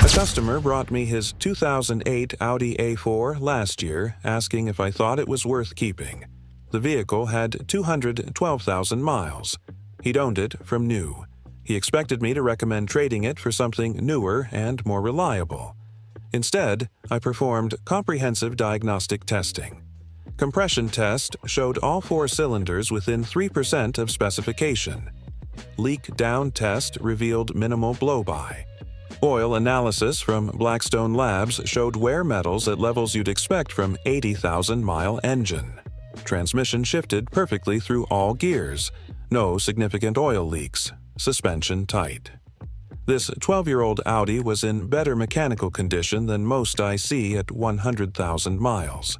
A customer brought me his 2008 Audi A4 last year, asking if I thought it was worth keeping. The vehicle had 212,000 miles. He'd owned it from new. He expected me to recommend trading it for something newer and more reliable. Instead, I performed comprehensive diagnostic testing. Compression test showed all 4 cylinders within 3% of specification. Leak down test revealed minimal blow-by. Oil analysis from Blackstone Labs showed wear metals at levels you'd expect from 80,000-mile engine. Transmission shifted perfectly through all gears. No significant oil leaks. Suspension tight. This 12-year-old Audi was in better mechanical condition than most I see at 100,000 miles.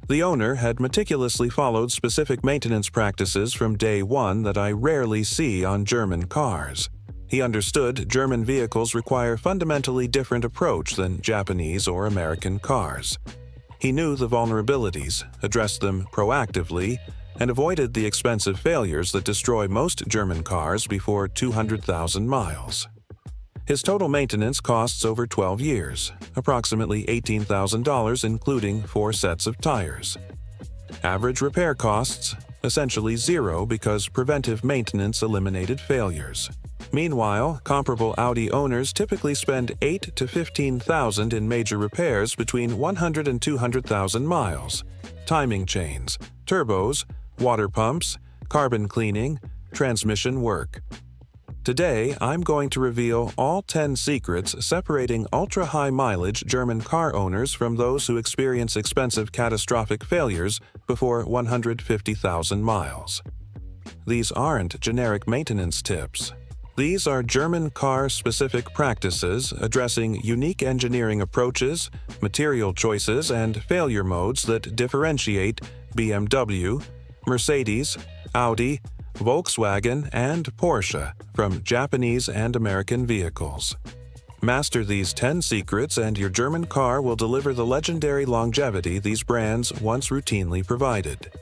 The owner had meticulously followed specific maintenance practices from day one that I rarely see on German cars. He understood German vehicles require fundamentally different approach than Japanese or American cars. He knew the vulnerabilities, addressed them proactively, and avoided the expensive failures that destroy most German cars before 200,000 miles. His total maintenance costs over 12 years, approximately $18,000 including 4 sets of tires. Average repair costs, essentially zero because preventive maintenance eliminated failures. Meanwhile, comparable Audi owners typically spend $8,000 to $15,000 in major repairs between 100 and 200,000 miles. Timing chains, turbos, water pumps, carbon cleaning, transmission work. Today, I'm going to reveal all 10 secrets separating ultra-high mileage German car owners from those who experience expensive catastrophic failures before 150,000 miles. These aren't generic maintenance tips. These are German car-specific practices addressing unique engineering approaches, material choices, and failure modes that differentiate BMW, Mercedes, Audi, Volkswagen, and Porsche from Japanese and American vehicles. Master these 10 secrets and your German car will deliver the legendary longevity these brands once routinely provided.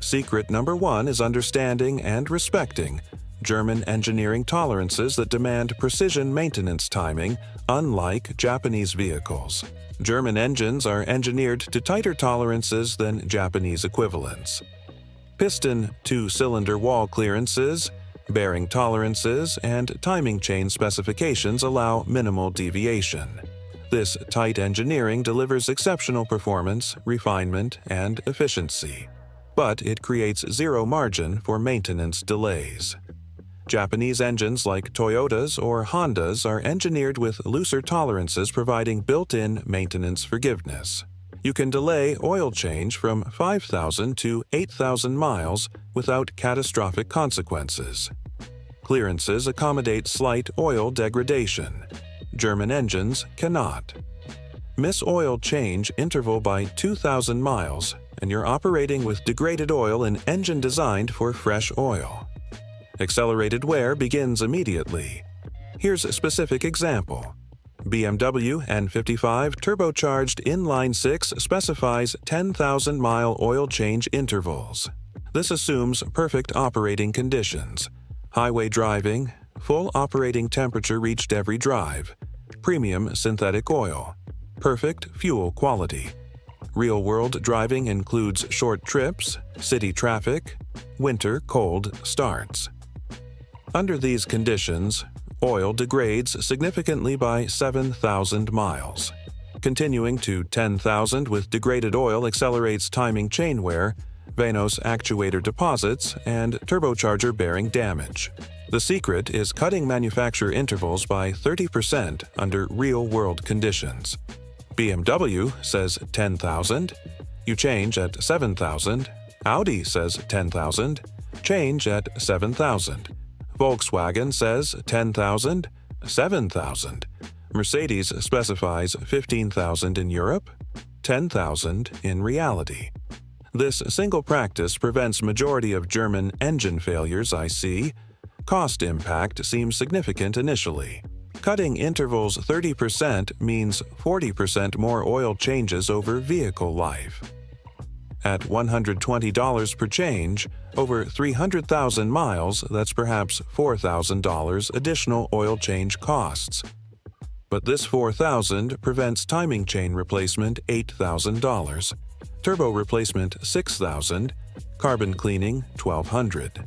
Secret number 1 is understanding and respecting German engineering tolerances that demand precision maintenance timing, unlike Japanese vehicles. German engines are engineered to tighter tolerances than Japanese equivalents. Piston 2-cylinder wall clearances, bearing tolerances, and timing chain specifications allow minimal deviation. This tight engineering delivers exceptional performance, refinement, and efficiency. But it creates zero margin for maintenance delays. Japanese engines like Toyotas or Hondas are engineered with looser tolerances providing built-in maintenance forgiveness. You can delay oil change from 5,000 to 8,000 miles without catastrophic consequences. Clearances accommodate slight oil degradation. German engines cannot. Miss oil change interval by 2,000 miles, and you're operating with degraded oil in engine designed for fresh oil. Accelerated wear begins immediately. Here's a specific example. BMW N55 turbocharged inline-6 specifies 10,000-mile oil change intervals. This assumes perfect operating conditions. Highway driving, full operating temperature reached every drive, premium synthetic oil, perfect fuel quality. Real-world driving includes short trips, city traffic, winter cold starts. Under these conditions, oil degrades significantly by 7,000 miles. Continuing to 10,000 with degraded oil accelerates timing chain wear, Vanos actuator deposits, and turbocharger bearing damage. The secret is cutting manufacturer intervals by 30% under real-world conditions. BMW says 10,000, you change at 7,000. Audi says 10,000, change at 7,000. Volkswagen says 10,000, 7,000. Mercedes specifies 15,000 in Europe, 10,000 in reality. This single practice prevents majority of German engine failures I see. Cost impact seems significant initially. Cutting intervals 30% means 40% more oil changes over vehicle life. At $120 per change, over 300,000 miles, that's perhaps $4,000 additional oil change costs. but this $4,000 prevents timing chain replacement $8,000, turbo replacement $6,000, carbon cleaning $1,200.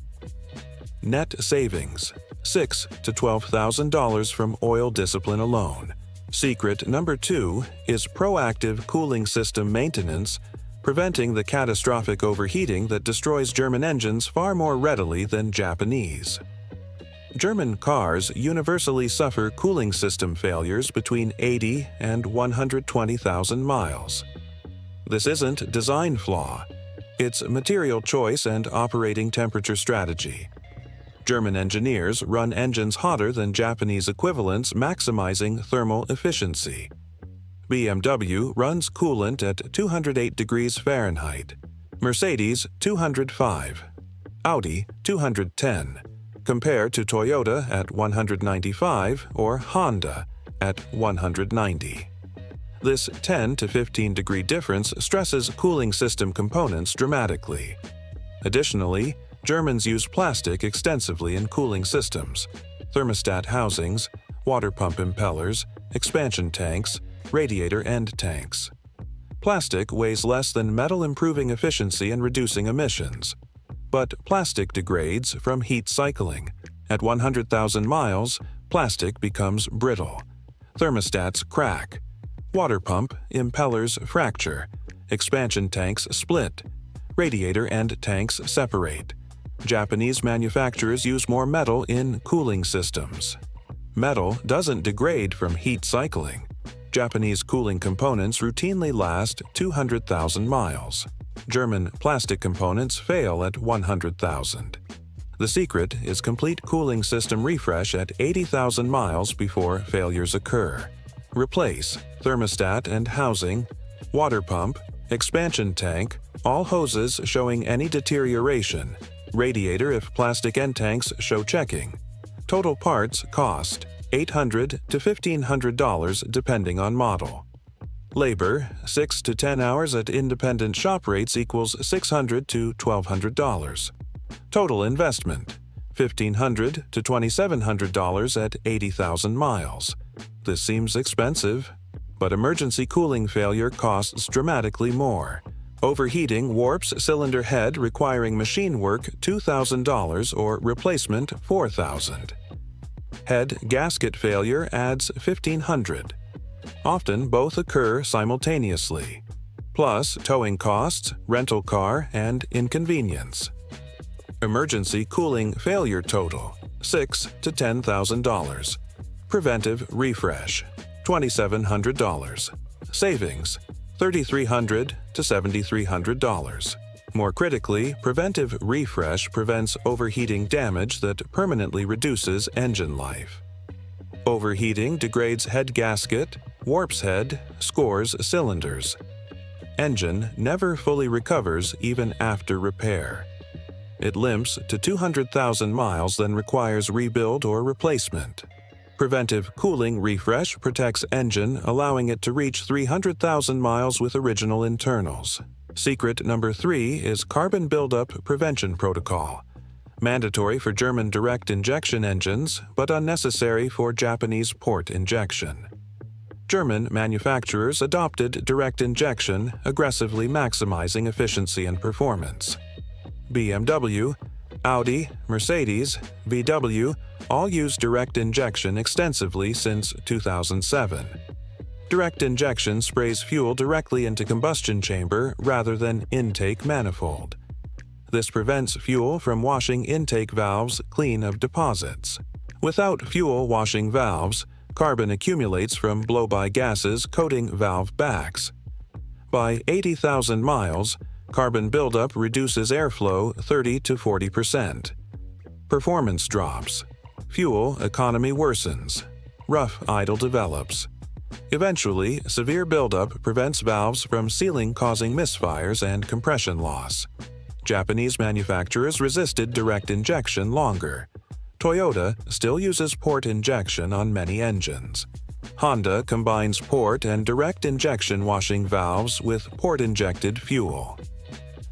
Net savings $6,000 to $12,000 from oil discipline alone. Secret number 2 is proactive cooling system maintenance, preventing the catastrophic overheating that destroys German engines far more readily than Japanese. German cars universally suffer cooling system failures between 80 and 120,000 miles. This isn't design flaw, it's material choice and operating temperature strategy. German engineers run engines hotter than Japanese equivalents, maximizing thermal efficiency. BMW runs coolant at 208 degrees Fahrenheit, Mercedes 205, Audi 210, compared to Toyota at 195 or Honda at 190. This 10 to 15 degree difference stresses cooling system components dramatically. Additionally, Germans use plastic extensively in cooling systems, thermostat housings, water pump impellers, expansion tanks, radiator end tanks. Plastic weighs less than metal, improving efficiency and reducing emissions. But plastic degrades from heat cycling. At 100,000 miles, plastic becomes brittle. Thermostats crack. Water pump impellers fracture. Expansion tanks split. Radiator end tanks separate. Japanese manufacturers use more metal in cooling systems. Metal doesn't degrade from heat cycling. Japanese cooling components routinely last 200,000 miles. German plastic components fail at 100,000. The secret is complete cooling system refresh at 80,000 miles before failures occur. Replace thermostat and housing, water pump, expansion tank, all hoses showing any deterioration, radiator if plastic end tanks show checking. Total parts cost $800 to $1,500 depending on model. Labor, 6 to 10 hours at independent shop rates equals $600 to $1,200. Total investment, $1,500 to $2,700 at 80,000 miles. This seems expensive, but emergency cooling failure costs dramatically more. Overheating warps cylinder head requiring machine work $2,000 or replacement $4,000. Head gasket failure adds $1,500. Often both occur simultaneously, plus towing costs, rental car, and inconvenience. Emergency cooling failure total, $6,000 to $10,000. Preventive refresh, $2,700. Savings, $3,300 to $7,300. More critically, preventive refresh prevents overheating damage that permanently reduces engine life. Overheating degrades head gasket, warps head, scores cylinders. Engine never fully recovers even after repair. It limps to 200,000 miles, then requires rebuild or replacement. Preventive cooling refresh protects engine, allowing it to reach 300,000 miles with original internals. Secret number 3 is carbon buildup prevention protocol. Mandatory for German direct injection engines, but unnecessary for Japanese port injection. German manufacturers adopted direct injection, aggressively maximizing efficiency and performance. BMW, Audi, Mercedes, VW all use direct injection extensively since 2007. Direct injection sprays fuel directly into combustion chamber rather than intake manifold. This prevents fuel from washing intake valves clean of deposits. Without fuel washing valves, carbon accumulates from blow-by gases coating valve backs. By 80,000 miles, carbon buildup reduces airflow 30 to 40%. Performance drops. Fuel economy worsens. Rough idle develops. Eventually, severe buildup prevents valves from sealing, causing misfires and compression loss. Japanese manufacturers resisted direct injection longer. Toyota still uses port injection on many engines. Honda combines port and direct injection washing valves with port-injected fuel.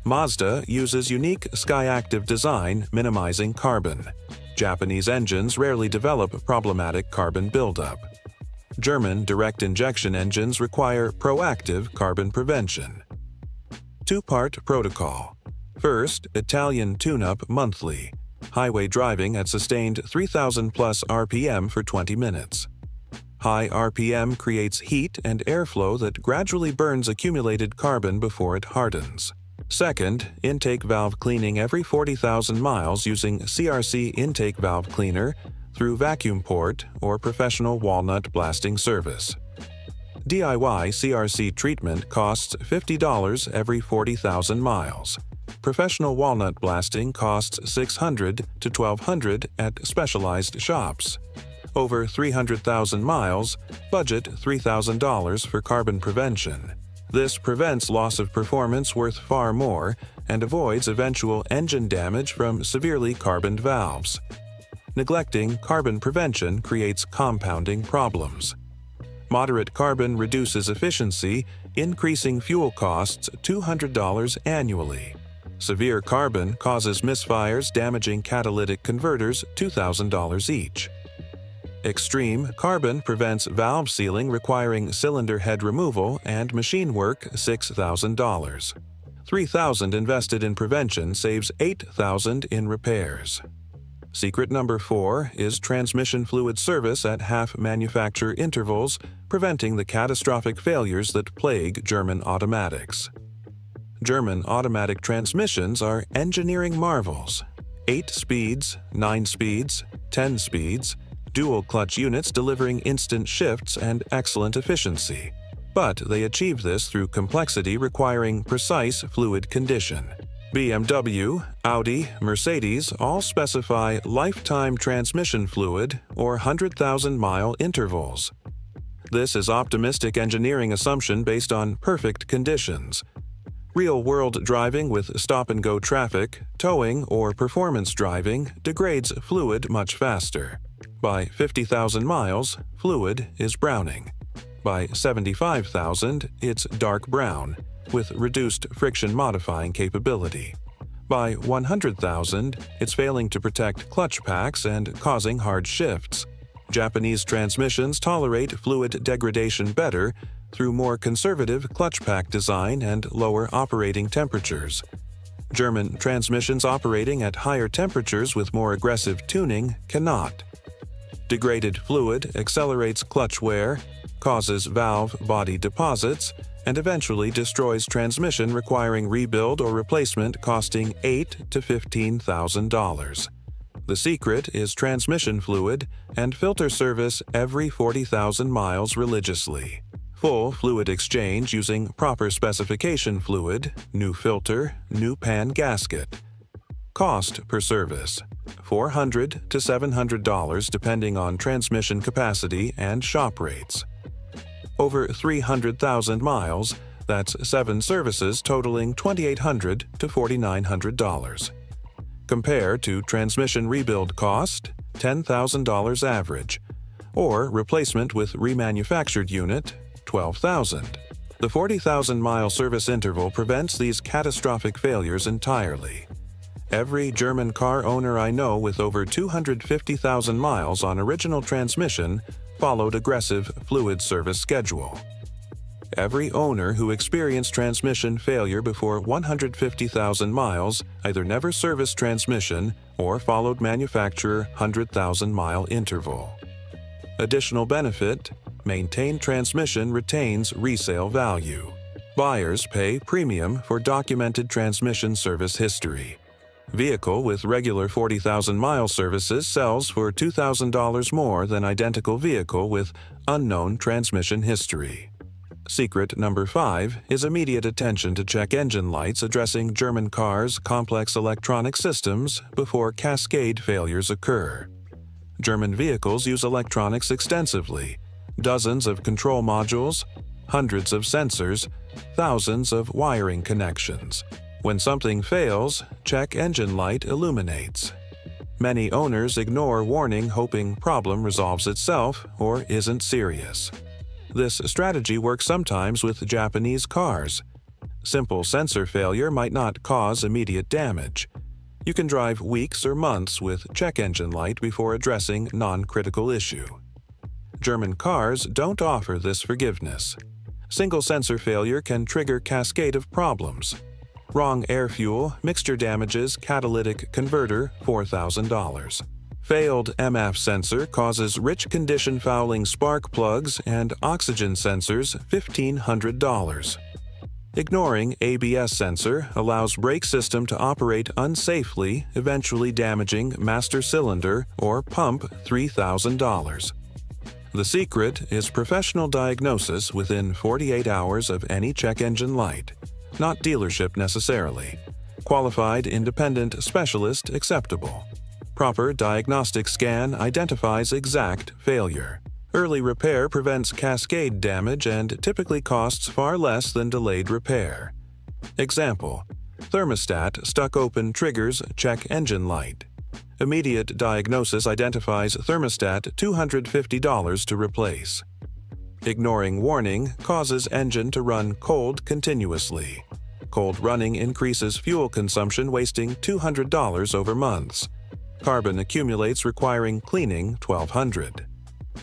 Mazda uses unique sky-active design, minimizing carbon. Japanese engines rarely develop problematic carbon buildup. German direct injection engines require proactive carbon prevention. Two-part protocol. First, Italian tune-up monthly. Highway driving at sustained 3,000 plus RPM for 20 minutes. High RPM creates heat and airflow that gradually burns accumulated carbon before it hardens. Second, intake valve cleaning every 40,000 miles using CRC intake valve cleaner through vacuum port or professional walnut blasting service. DIY CRC treatment costs $50 every 40,000 miles. Professional walnut blasting costs $600 to $1,200 at specialized shops. Over 300,000 miles, budget $3,000 for carbon prevention. This prevents loss of performance worth far more and avoids eventual engine damage from severely carboned valves. Neglecting carbon prevention creates compounding problems. Moderate carbon reduces efficiency, increasing fuel costs $200 annually. Severe carbon causes misfires damaging catalytic converters $2,000 each. Extreme carbon prevents valve sealing requiring cylinder head removal and machine work $6,000. $3,000 invested in prevention saves $8,000 in repairs. Secret number 4 is transmission fluid service at half manufacture intervals, preventing the catastrophic failures that plague German automatics. German automatic transmissions are engineering marvels. 8 speeds, 9 speeds, 10 speeds, dual clutch units delivering instant shifts and excellent efficiency. But they achieve this through complexity requiring precise fluid condition. BMW, Audi, Mercedes all specify lifetime transmission fluid or 100,000-mile intervals. This is optimistic engineering assumption based on perfect conditions. Real-world driving with stop-and-go traffic, towing, or performance driving degrades fluid much faster. By 50,000 miles, fluid is browning. By 75,000, it's dark brown, with reduced friction modifying capability. By 100,000, it's failing to protect clutch packs and causing hard shifts. Japanese transmissions tolerate fluid degradation better through more conservative clutch pack design and lower operating temperatures. German transmissions operating at higher temperatures with more aggressive tuning cannot. Degraded fluid accelerates clutch wear, causes valve body deposits, and eventually destroys transmission requiring rebuild or replacement costing $8,000 to $15,000. The secret is transmission fluid and filter service every 40,000 miles religiously. Full fluid exchange using proper specification fluid, new filter, new pan gasket. Cost per service: $400 to $700 depending on transmission capacity and shop rates. Over 300,000 miles, that's 7 services totaling $2,800 to $4,900. Compare to transmission rebuild cost, $10,000 average, or replacement with remanufactured unit, $12,000. The 40,000-mile service interval prevents these catastrophic failures entirely. Every German car owner I know with over 250,000 miles on original transmission followed aggressive fluid service schedule. Every owner who experienced transmission failure before 150,000 miles either never serviced transmission or followed manufacturer 100,000-mile interval. Additional benefit: maintained transmission retains resale value. Buyers pay premium for documented transmission service history. Vehicle with regular 40,000-mile services sells for $2,000 more than identical vehicle with unknown transmission history. Secret number 5 is immediate attention to check engine lights addressing German cars' complex electronic systems before cascade failures occur. German vehicles use electronics extensively: dozens of control modules, hundreds of sensors, thousands of wiring connections. When something fails, check engine light illuminates. Many owners ignore warning hoping problem resolves itself or isn't serious. This strategy works sometimes with Japanese cars. Simple sensor failure might not cause immediate damage. You can drive weeks or months with check engine light before addressing non-critical issue. German cars don't offer this forgiveness. Single sensor failure can trigger cascade of problems. Wrong air fuel, mixture damages, catalytic converter, $4,000. Failed MF sensor causes rich condition fouling spark plugs and oxygen sensors, $1,500. Ignoring ABS sensor allows brake system to operate unsafely, eventually damaging master cylinder or pump, $3,000. The secret is professional diagnosis within 48 hours of any check engine light, not dealership necessarily. Qualified independent specialist acceptable. Proper diagnostic scan identifies exact failure. Early repair prevents cascade damage and typically costs far less than delayed repair. Example: thermostat stuck open triggers check engine light. Immediate diagnosis identifies thermostat, $250 to replace. Ignoring warning causes engine to run cold continuously. Cold running increases fuel consumption, wasting $200 over months. Carbon accumulates, requiring cleaning, $1,200.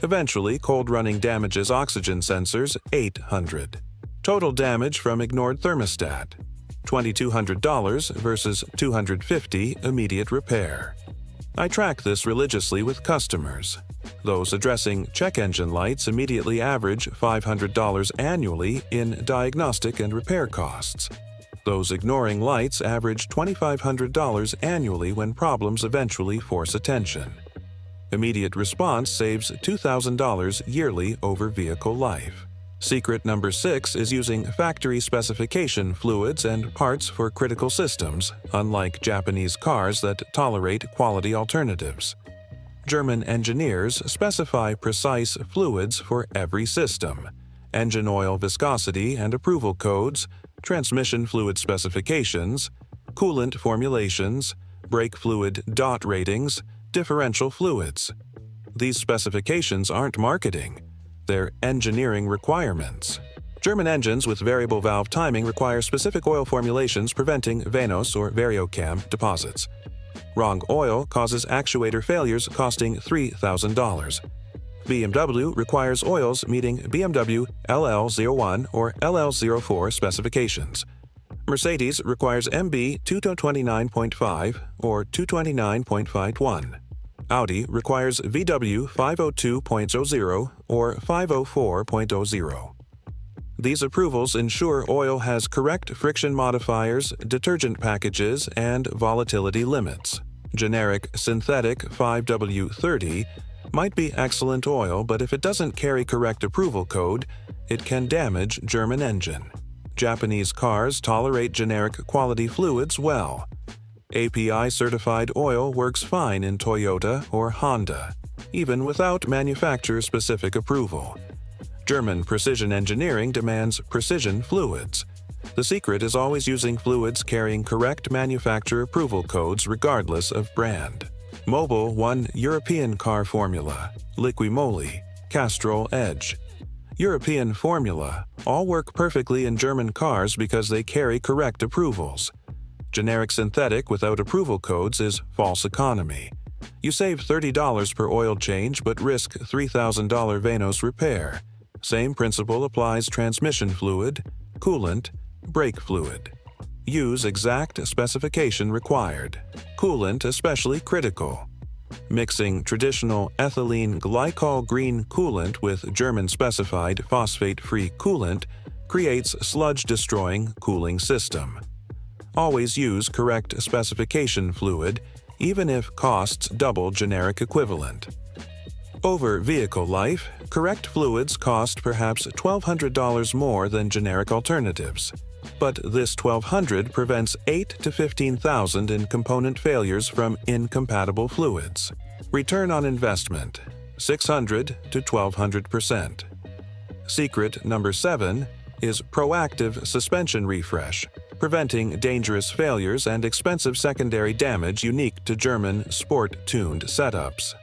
Eventually, cold running damages oxygen sensors, $800. Total damage from ignored thermostat, $2,200 versus $250 immediate repair. I track this religiously with customers. Those addressing check engine lights immediately average $500 annually in diagnostic and repair costs. Those ignoring lights average $2,500 annually when problems eventually force attention. Immediate response saves $2,000 yearly over vehicle life. Secret number 6 is using factory specification fluids and parts for critical systems, unlike Japanese cars that tolerate quality alternatives. German engineers specify precise fluids for every system: engine oil viscosity and approval codes, transmission fluid specifications, coolant formulations, brake fluid dot ratings, differential fluids. These specifications aren't marketing. They're engineering requirements. German engines with variable valve timing require specific oil formulations preventing Vanos or Variocam deposits. Wrong oil causes actuator failures costing $3,000. BMW requires oils meeting BMW LL01 or LL04 specifications. Mercedes requires MB 229.5 or 229.51. Audi requires VW 502.00 or 504.00. These approvals ensure oil has correct friction modifiers, detergent packages, and volatility limits. Generic synthetic 5W30 might be excellent oil, but if it doesn't carry correct approval code, it can damage German engine. Japanese cars tolerate generic quality fluids well. API-certified oil works fine in Toyota or Honda, even without manufacturer-specific approval. German precision engineering demands precision fluids. The secret is always using fluids carrying correct manufacturer approval codes regardless of brand. Mobil won European car formula, Liquimoli, Castrol Edge. European formula all work perfectly in German cars because they carry correct approvals. Generic synthetic without approval codes is false economy. You save $30 per oil change but risk $3,000 Vanos repair. Same principle applies transmission fluid, coolant, brake fluid. Use exact specification required. Coolant especially critical. Mixing traditional ethylene glycol green coolant with German-specified phosphate-free coolant creates sludge-destroying cooling system. Always use correct specification fluid, even if costs double generic equivalent. Over vehicle life, correct fluids cost perhaps $1,200 more than generic alternatives. But this $1,200 prevents $8,000 to $15,000 in component failures from incompatible fluids. Return on investment, 600 to 1,200%. Secret number 7 is proactive suspension refresh, preventing dangerous failures and expensive secondary damage unique to German sport-tuned setups.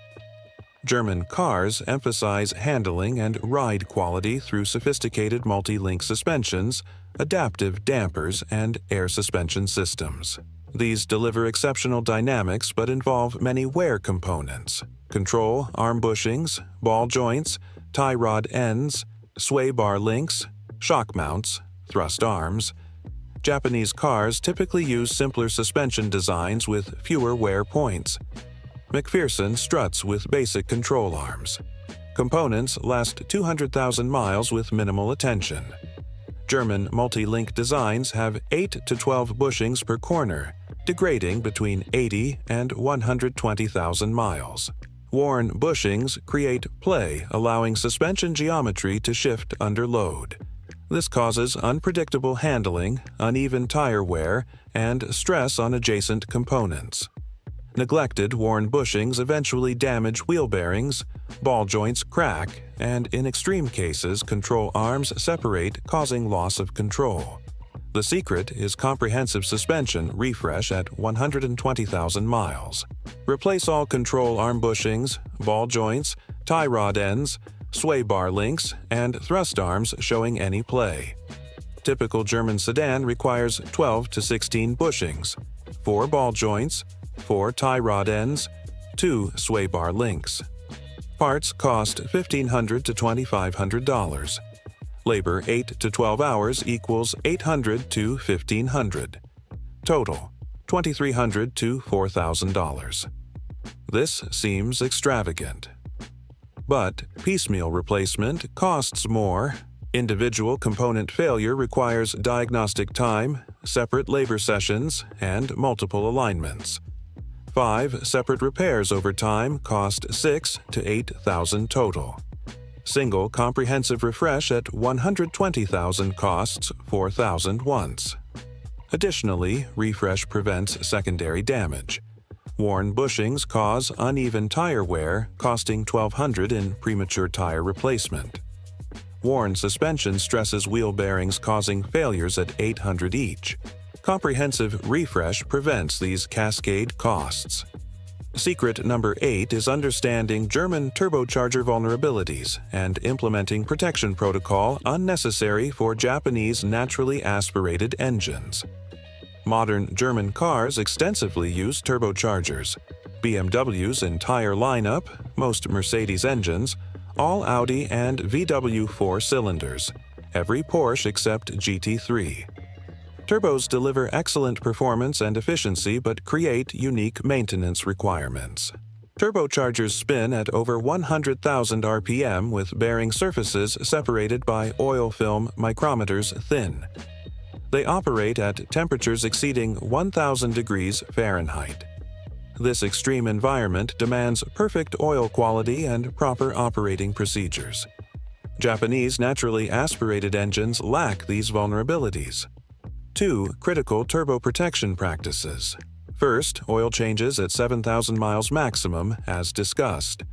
German cars emphasize handling and ride quality through sophisticated multi-link suspensions, adaptive dampers, and air suspension systems. These deliver exceptional dynamics but involve many wear components: control arm bushings, ball joints, tie rod ends, sway bar links, shock mounts, thrust arms. Japanese cars typically use simpler suspension designs with fewer wear points. McPherson struts with basic control arms. Components last 200,000 miles with minimal attention. German multi-link designs have 8 to 12 bushings per corner, degrading between 80 and 120,000 miles. Worn bushings create play, allowing suspension geometry to shift under load. This causes unpredictable handling, uneven tire wear, and stress on adjacent components. Neglected worn bushings eventually damage wheel bearings, ball joints crack, and in extreme cases control arms separate, causing loss of control. The secret is comprehensive suspension refresh at 120,000 miles. Replace all control arm bushings, ball joints, tie rod ends, sway bar links, and thrust arms showing any play. Typical German sedan requires 12 to 16 bushings, 4 ball joints, 4 tie rod ends, 2 sway bar links. Parts cost $1,500 to $2,500. Labor 8 to 12 hours equals $800 to $1,500. Total $2,300 to $4,000. This seems extravagant. But piecemeal replacement costs more. Individual component failure requires diagnostic time, separate labor sessions, and multiple alignments. 5 separate repairs over time cost $6,000 to $8,000 total. Single comprehensive refresh at $120,000 costs $4,000 once. Additionally, refresh prevents secondary damage. Worn bushings cause uneven tire wear, costing $1,200 in premature tire replacement. Worn suspension stresses wheel bearings, causing failures at $800 each. Comprehensive refresh prevents these cascade costs. Secret number 8 is understanding German turbocharger vulnerabilities and implementing protection protocol unnecessary for Japanese naturally aspirated engines. Modern German cars extensively use turbochargers. BMW's entire lineup, most Mercedes engines, all Audi and VW 4-cylinders, every Porsche except GT3. Turbos deliver excellent performance and efficiency but create unique maintenance requirements. Turbochargers spin at over 100,000 RPM with bearing surfaces separated by oil film micrometers thin. They operate at temperatures exceeding 1,000 degrees Fahrenheit. This extreme environment demands perfect oil quality and proper operating procedures. Japanese naturally aspirated engines lack these vulnerabilities. 2 critical turbo protection practices. First, oil changes at 7,000 miles maximum, as discussed.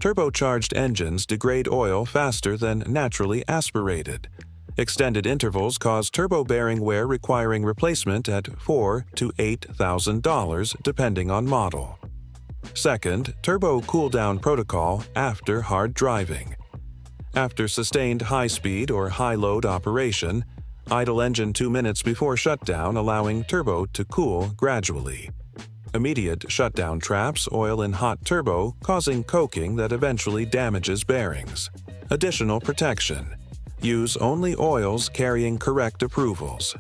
Turbocharged engines degrade oil faster than naturally aspirated. Extended intervals cause turbo bearing wear requiring replacement at $4,000 to $8,000 depending on model. Second, turbo cool-down protocol after hard driving. After sustained high-speed or high-load operation, idle engine 2 minutes before shutdown, allowing turbo to cool gradually. Immediate shutdown traps oil in hot turbo, causing coking that eventually damages bearings. Additional protection. Use only oils carrying correct approvals.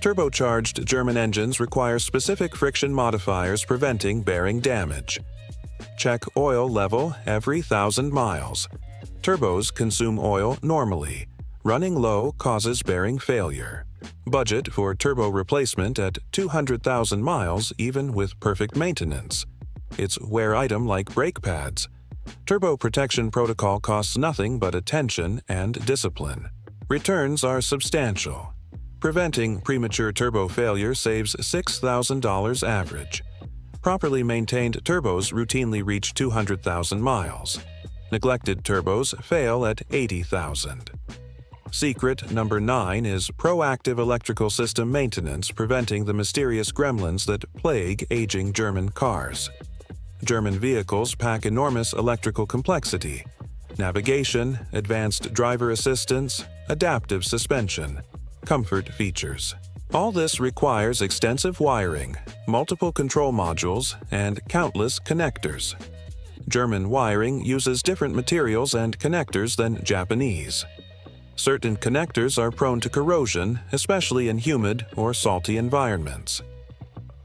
Turbocharged German engines require specific friction modifiers preventing bearing damage. Check oil level every 1,000 miles. Turbos consume oil normally. Running low causes bearing failure. Budget for turbo replacement at 200,000 miles even with perfect maintenance. It's wear item like brake pads. Turbo protection protocol costs nothing but attention and discipline. Returns are substantial. Preventing premature turbo failure saves $6,000 average. Properly maintained turbos routinely reach 200,000 miles. Neglected turbos fail at 80,000. Secret number 9 is proactive electrical system maintenance, preventing the mysterious gremlins that plague aging German cars. German vehicles pack enormous electrical complexity: navigation, advanced driver assistance, adaptive suspension, comfort features. All this requires extensive wiring, multiple control modules, and countless connectors. German wiring uses different materials and connectors than Japanese. Certain connectors are prone to corrosion, especially in humid or salty environments.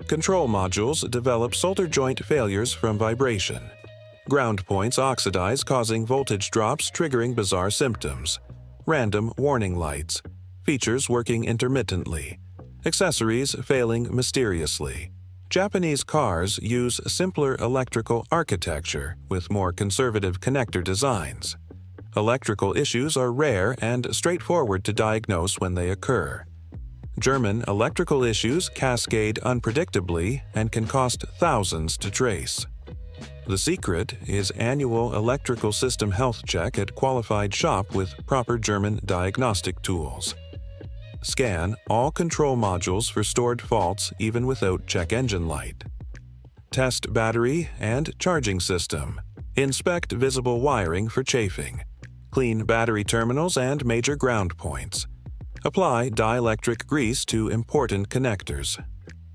Control modules develop solder joint failures from vibration. Ground points oxidize, causing voltage drops triggering bizarre symptoms. Random warning lights. Features working intermittently. Accessories failing mysteriously. Japanese cars use simpler electrical architecture with more conservative connector designs. Electrical issues are rare and straightforward to diagnose when they occur. German electrical issues cascade unpredictably and can cost thousands to trace. The secret is annual electrical system health check at qualified shop with proper German diagnostic tools. Scan all control modules for stored faults even without check engine light. Test battery and charging system. Inspect visible wiring for chafing. Clean battery terminals and major ground points. Apply dielectric grease to important connectors.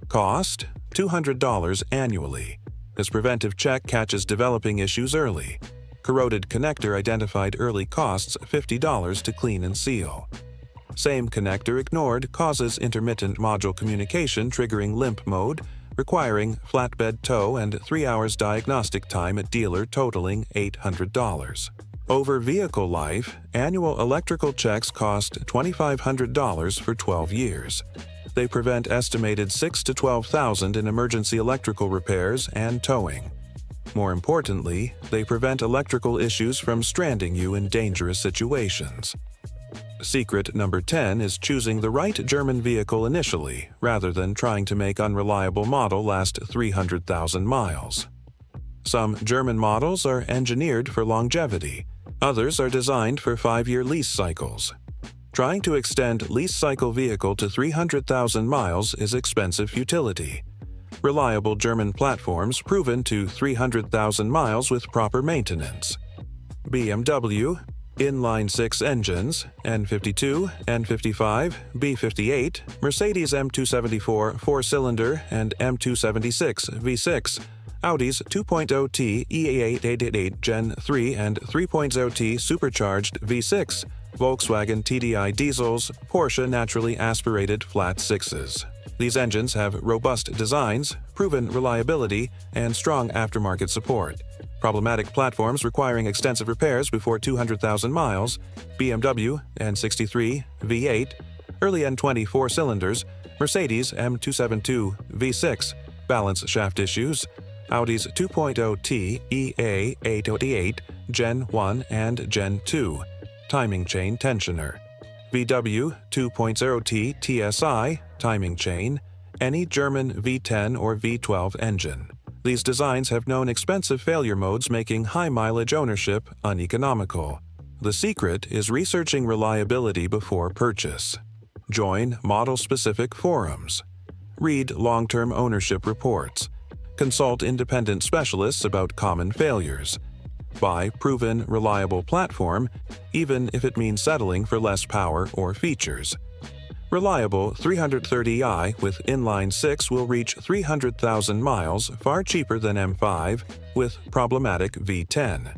Cost: $200 annually. This preventive check catches developing issues early. Corroded connector identified early costs $50 to clean and seal. Same connector ignored causes intermittent module communication triggering limp mode, requiring flatbed tow and 3 hours diagnostic time at dealer totaling $800. Over vehicle life, annual electrical checks cost $2,500 for 12 years. They prevent estimated $6,000 to $12,000 in emergency electrical repairs and towing. More importantly, they prevent electrical issues from stranding you in dangerous situations. Secret number 10 is choosing the right German vehicle initially, rather than trying to make unreliable model last 300,000 miles. Some German models are engineered for longevity. Others are designed for 5-year lease cycles. Trying to extend lease cycle vehicle to 300,000 miles is expensive futility. Reliable German platforms proven to 300,000 miles with proper maintenance. BMW inline-6 engines, N52, N55, B58, Mercedes M274 4-cylinder and M276 V6, Audi's 2.0T E8888 Gen 3 and 3.0T supercharged V6, Volkswagen TDI diesels, Porsche naturally aspirated flat sixes. These engines have robust designs, proven reliability, and strong aftermarket support. Problematic platforms requiring extensive repairs before 200,000 miles, BMW N63 V8, early N20 4-cylinders, Mercedes M272 V6, balance shaft issues, Audi's 2.0T EA888 Gen 1 and Gen 2, timing chain tensioner, VW 2.0T TSI, timing chain, any German V10 or V12 engine. These designs have known expensive failure modes, making high-mileage ownership uneconomical. The secret is researching reliability before purchase. Join model-specific forums. Read long-term ownership reports. Consult independent specialists about common failures. Buy proven, reliable platform, even if it means settling for less power or features. Reliable 330i with inline-6 will reach 300,000 miles far cheaper than M5 with problematic V10.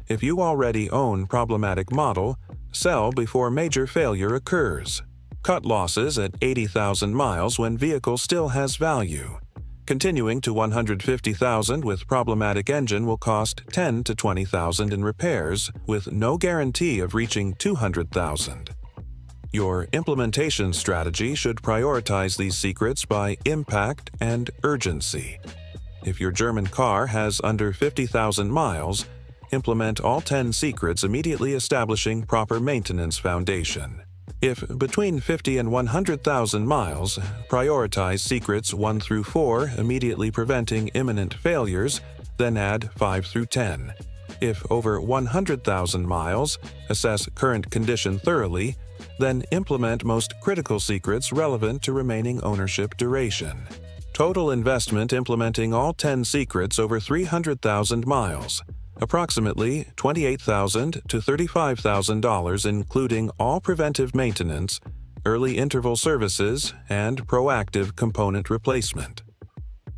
If you already own problematic model, sell before major failure occurs. Cut losses at 80,000 miles when vehicle still has value. Continuing to 150,000 with problematic engine will cost 10 to 20,000 in repairs with no guarantee of reaching 200,000. Your implementation strategy should prioritize these secrets by impact and urgency. If your German car has under 50,000 miles, implement all 10 secrets immediately establishing proper maintenance foundation. If between 50 and 100,000 miles, prioritize secrets 1 through 4 immediately preventing imminent failures, then add 5 through 10. If over 100,000 miles, assess current condition thoroughly, then implement most critical secrets relevant to remaining ownership duration. Total investment implementing all 10 secrets over 300,000 miles, approximately $28,000 to $35,000 including all preventive maintenance, early interval services, and proactive component replacement.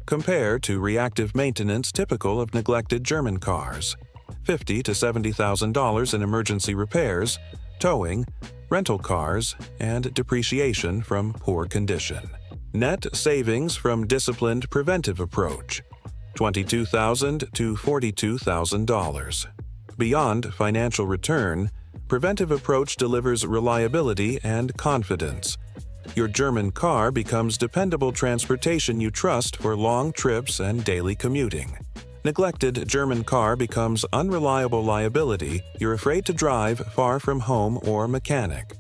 Compare to reactive maintenance typical of neglected German cars: $50,000 to $70,000 in emergency repairs, towing, rental cars, and depreciation from poor condition. Net savings from disciplined preventive approach: $22,000 to $42,000. Beyond financial return, preventive approach delivers reliability and confidence. Your German car becomes dependable transportation you trust for long trips and daily commuting. Neglected German car becomes unreliable liability you're afraid to drive far from home or mechanic.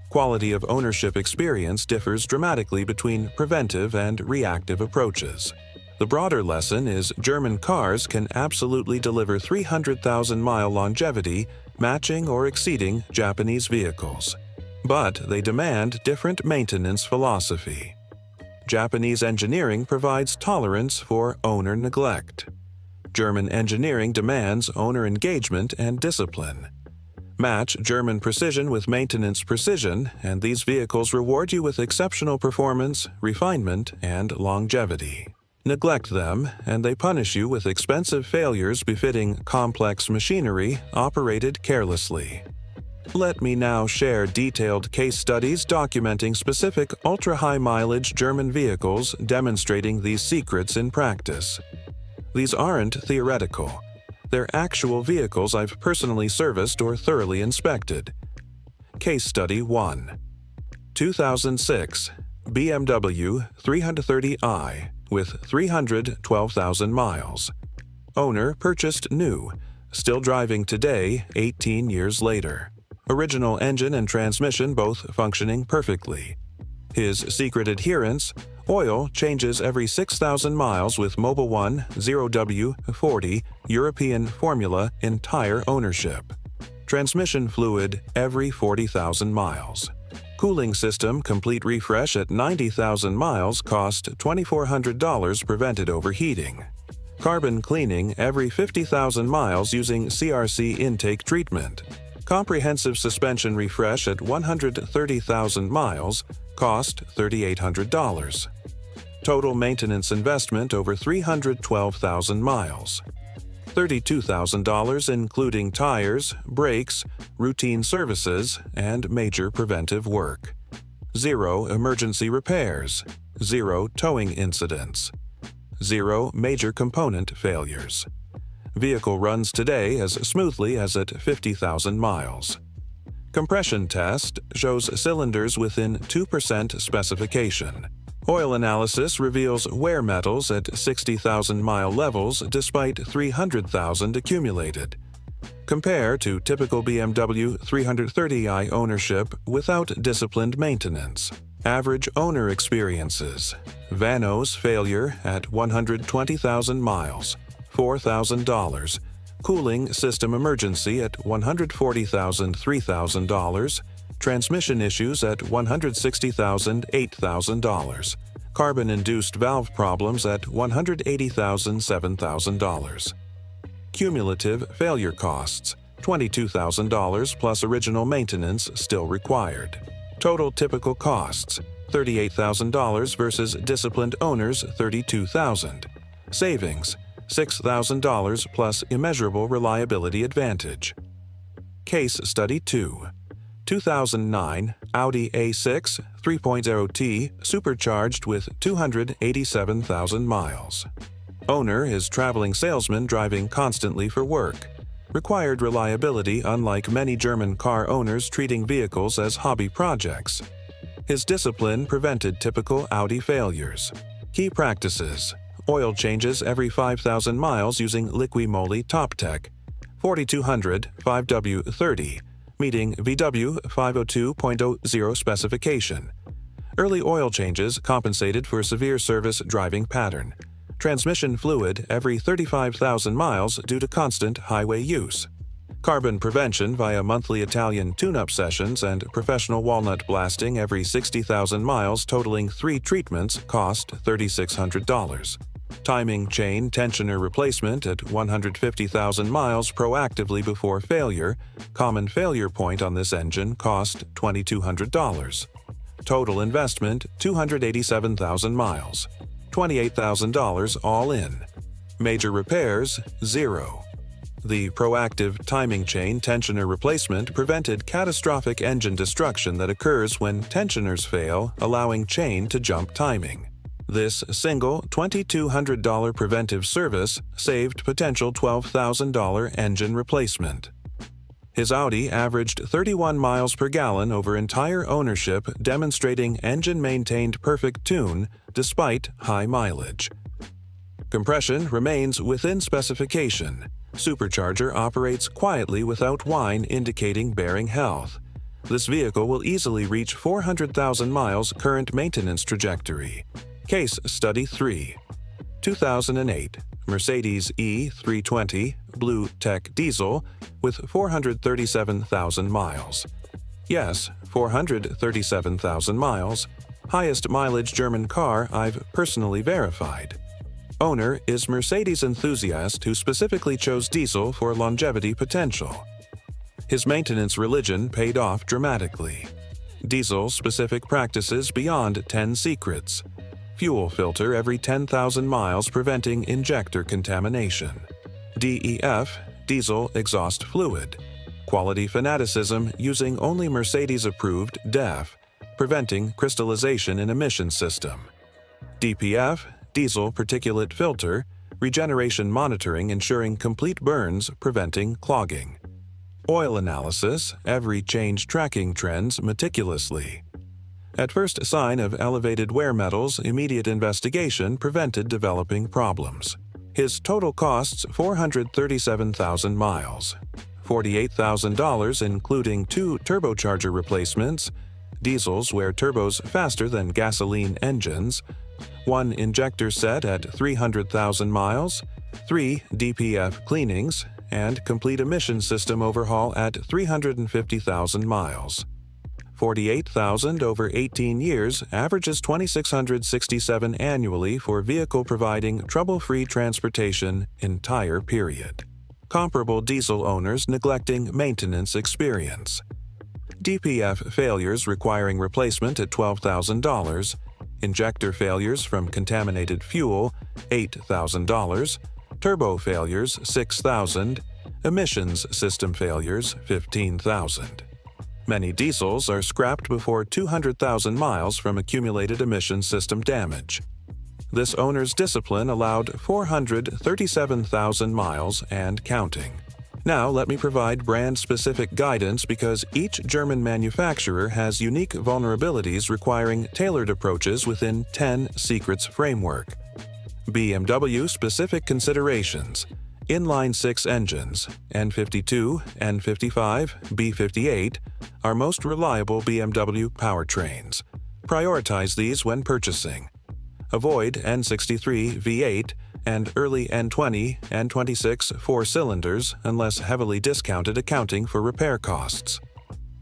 Quality of ownership experience differs dramatically between preventive and reactive approaches. The broader lesson is German cars can absolutely deliver 300,000-mile longevity, matching or exceeding Japanese vehicles. But they demand different maintenance philosophy. Japanese engineering provides tolerance for owner neglect. German engineering demands owner engagement and discipline. Match German precision with maintenance precision, and these vehicles reward you with exceptional performance, refinement, and longevity. Neglect them, and they punish you with expensive failures befitting complex machinery operated carelessly. Let me now share detailed case studies documenting specific ultra-high mileage German vehicles demonstrating these secrets in practice. These aren't theoretical. They're actual vehicles I've personally serviced or thoroughly inspected. Case Study 1. 2006 BMW 330i with 312,000 miles. Owner purchased new, still driving today 18 years later. Original engine and transmission both functioning perfectly. His secret adherence: oil changes every 6,000 miles with Mobil 1 0W40 European formula entire ownership. Transmission fluid every 40,000 miles. Cooling system complete refresh at 90,000 miles cost $2,400 prevented overheating. Carbon cleaning every 50,000 miles using CRC intake treatment. Comprehensive suspension refresh at 130,000 miles cost $3,800. Total maintenance investment over 312,000 miles. $32,000 including tires, brakes, routine services, and major preventive work. 0 emergency repairs. 0 towing incidents. 0 major component failures. Vehicle runs today as smoothly as at 50,000 miles. Compression test shows cylinders within 2% specification. Oil analysis reveals wear metals at 60,000-mile levels despite 300,000 accumulated. Compare to typical BMW 330i ownership without disciplined maintenance. Average owner experiences. Vanos failure at 120,000 miles, $4,000. Cooling system emergency at 140,000, $3,000. Transmission issues at 160,000, $8,000. Carbon-induced valve problems at 180,000, $7,000. Cumulative failure costs, $22,000 plus original maintenance still required. Total typical costs, $38,000 versus disciplined owners $32,000. Savings, $6,000 plus immeasurable reliability advantage. Case Study 2. 2009 Audi A6 3.0T supercharged with 287,000 miles. Owner is traveling salesman driving constantly for work. Required reliability unlike many German car owners treating vehicles as hobby projects. His discipline prevented typical Audi failures. Key practices: oil changes every 5,000 miles using Liqui-Moly TopTech, 4200 5W30, meeting VW 502.00 specification. Early oil changes compensated for severe service driving pattern. Transmission fluid every 35,000 miles due to constant highway use. Carbon prevention via monthly Italian tune-up sessions and professional walnut blasting every 60,000 miles totaling 3 treatments cost $3,600. Timing chain tensioner replacement at 150,000 miles proactively before failure. Common failure point on this engine cost $2,200. Total investment $287,000 miles. $28,000 all in. Major repairs, 0. The proactive timing chain tensioner replacement prevented catastrophic engine destruction that occurs when tensioners fail, allowing chain to jump timing. This single $2,200 preventive service saved potential $12,000 engine replacement. His Audi averaged 31 miles per gallon over entire ownership, demonstrating engine maintained perfect tune despite high mileage. Compression remains within specification. Supercharger operates quietly without whine, indicating bearing health. This vehicle will easily reach 400,000 miles current maintenance trajectory. Case Study 3. 2008 Mercedes E320 Blue Tech Diesel with 437,000 miles. Yes, 437,000 miles. Highest mileage German car I've personally verified. Owner is Mercedes enthusiast who specifically chose diesel for longevity potential. His maintenance religion paid off dramatically. Diesel-specific practices beyond 10 secrets. Fuel filter every 10,000 miles preventing injector contamination. DEF, diesel exhaust fluid. Quality fanaticism using only Mercedes-approved DEF, preventing crystallization in emission system. DPF, diesel particulate filter, regeneration monitoring ensuring complete burns preventing clogging. Oil analysis, every change tracking trends meticulously. At first sign of elevated wear metals, immediate investigation prevented developing problems. His total costs 437,000 miles. $48,000 including 2 turbocharger replacements, diesels wear turbos faster than gasoline engines, 1 injector set at 300,000 miles, 3 DPF cleanings, and complete emission system overhaul at 350,000 miles. 48,000 over 18 years averages 2,667 annually for vehicle providing trouble-free transportation entire period. Comparable diesel owners neglecting maintenance experience. DPF failures requiring replacement at $12,000, injector failures from contaminated fuel, $8,000, turbo failures, $6,000, emissions system failures, $15,000. Many diesels are scrapped before 200,000 miles from accumulated emission system damage. This owner's discipline allowed 437,000 miles and counting. Now let me provide brand-specific guidance because each German manufacturer has unique vulnerabilities requiring tailored approaches within 10 secrets framework. BMW-specific considerations. Inline-6 engines, N52, N55, B58, are most reliable BMW powertrains. Prioritize these when purchasing. Avoid N63 V8 and early N20, N26 4-cylinders unless heavily discounted accounting for repair costs.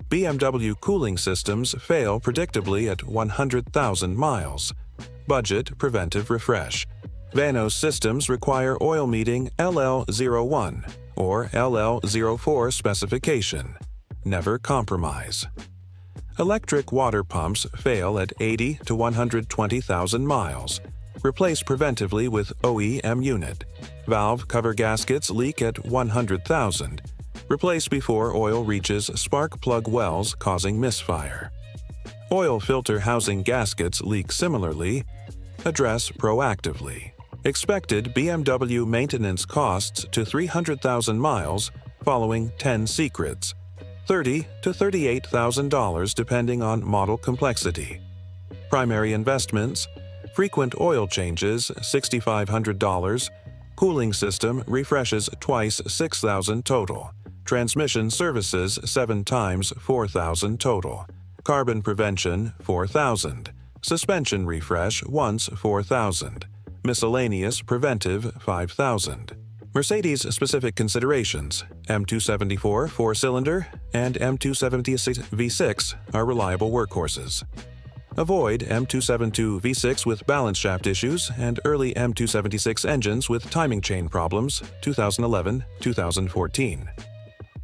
BMW cooling systems fail predictably at 100,000 miles. Budget preventive refresh. Vanos systems require oil meeting LL01 or LL04 specification. Never compromise. Electric water pumps fail at 80 to 120,000 miles. Replace preventively with OEM unit. Valve cover gaskets leak at 100,000. Replace before oil reaches spark plug wells causing misfire. Oil filter housing gaskets leak similarly. Address proactively. Expected BMW maintenance costs to 300,000 miles following 10 secrets. $30,000 to $38,000 depending on model complexity. Primary investments: frequent oil changes $6,500, cooling system refreshes twice $6,000 total, transmission services 7 times $4,000 total, carbon prevention $4,000, suspension refresh once $4,000, miscellaneous preventive $5,000. Mercedes-specific considerations: M274 4-cylinder and M276 V6 are reliable workhorses. Avoid M272 V6 with balance shaft issues and early M276 engines with timing chain problems 2011-2014.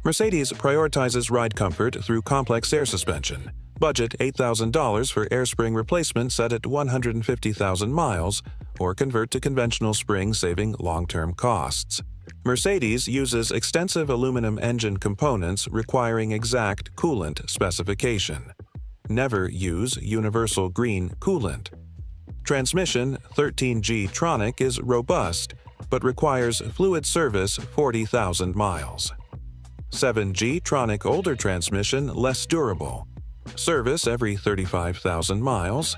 Mercedes prioritizes ride comfort through complex air suspension, Budget $8,000 for air spring replacement set at 150,000 miles, or convert to conventional spring, saving long-term costs. Mercedes uses extensive aluminum engine components requiring exact coolant specification. Never use universal green coolant. Transmission 13G Tronic is robust, but requires fluid service 40,000 miles. 7G Tronic older transmission less durable. Service every 35,000 miles.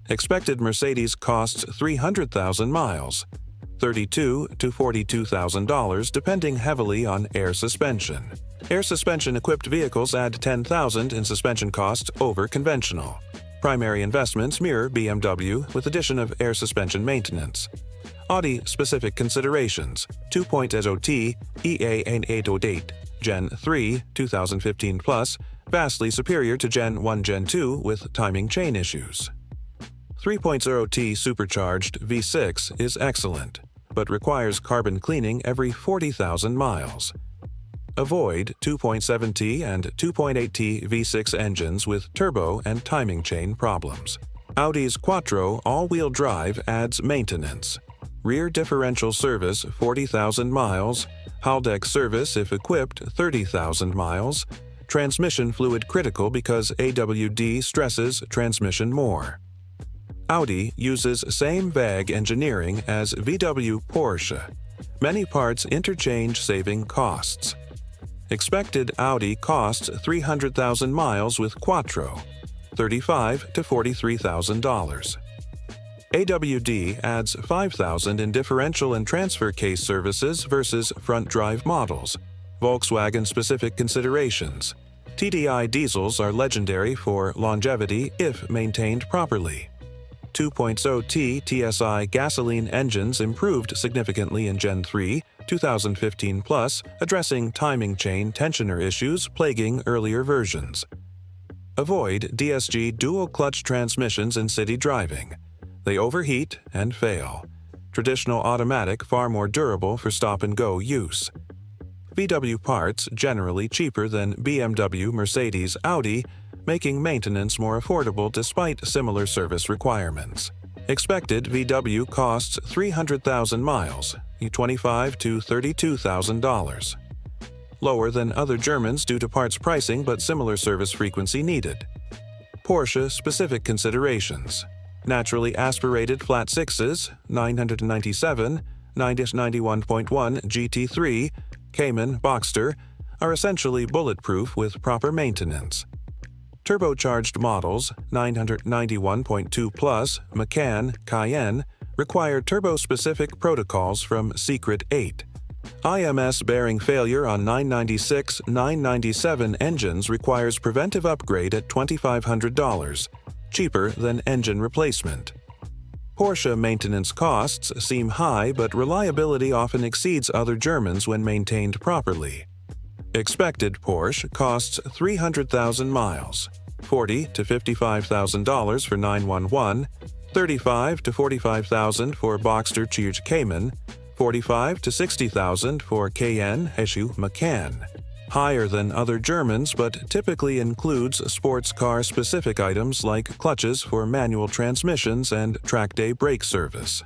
Expected Mercedes costs 300,000 miles, $32,000 to $42,000 depending heavily on air suspension. Air suspension-equipped vehicles add $10,000 in suspension costs over conventional. Primary investments mirror BMW with addition of air suspension maintenance. Audi-specific considerations: 2.0T EA808 Gen 3 2015 Plus, vastly superior to Gen 1 Gen 2 with timing chain issues. 3.0T supercharged V6 is excellent, but requires carbon cleaning every 40,000 miles. Avoid 2.7T and 2.8T V6 engines with turbo and timing chain problems. Audi's Quattro all-wheel drive adds maintenance. Rear differential service 40,000 miles, Haldex service if equipped 30,000 miles, transmission fluid critical because AWD stresses transmission more. Audi uses same VAG engineering as VW Porsche. Many parts interchange, saving costs. Expected Audi costs 300,000 miles with Quattro, $35,000 to $43,000. AWD adds $5,000 in differential and transfer case services versus front drive models. Volkswagen-specific considerations: TDI diesels are legendary for longevity if maintained properly. 2.0T TSI gasoline engines improved significantly in Gen 3 2015 Plus, addressing timing chain tensioner issues plaguing earlier versions. Avoid DSG dual-clutch transmissions in city driving. They overheat and fail. Traditional automatic far more durable for stop-and-go use. VW parts generally cheaper than BMW, Mercedes, Audi, making maintenance more affordable despite similar service requirements. Expected VW costs 300,000 miles, $25,000 to $32,000. Lower than other Germans due to parts pricing but similar service frequency needed. Porsche-specific considerations: naturally aspirated flat sixes, 997, 91.1 GT3, Cayman, Boxster, are essentially bulletproof with proper maintenance. Turbocharged models, 991.2 Plus, Macan, Cayenne, require turbo-specific protocols from Secret 8. IMS bearing failure on 996, 997 engines requires preventive upgrade at $2,500, cheaper than engine replacement. Porsche maintenance costs seem high, but reliability often exceeds other Germans when maintained properly. Expected Porsche costs 300,000 miles, $40,000 to $55,000 for 911, $35,000 to $45,000 for Boxster Cheers Cayman, $45,000 to $60,000 for Cayenne Issue Macan. Higher than other Germans, but typically includes sports car-specific items like clutches for manual transmissions and track-day brake service.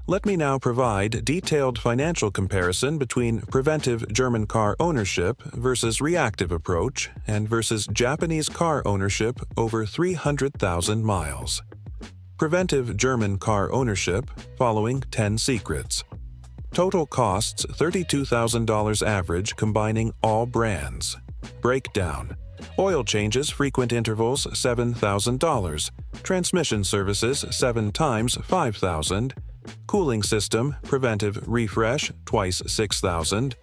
Let me now provide detailed financial comparison between preventive German car ownership versus reactive approach and versus Japanese car ownership over 300,000 miles. Preventive German car ownership, following 10 secrets. Total costs $32,000 average combining all brands. Breakdown: oil changes frequent intervals $7,000, transmission services 7 times $5,000, cooling system preventive refresh twice $6,000,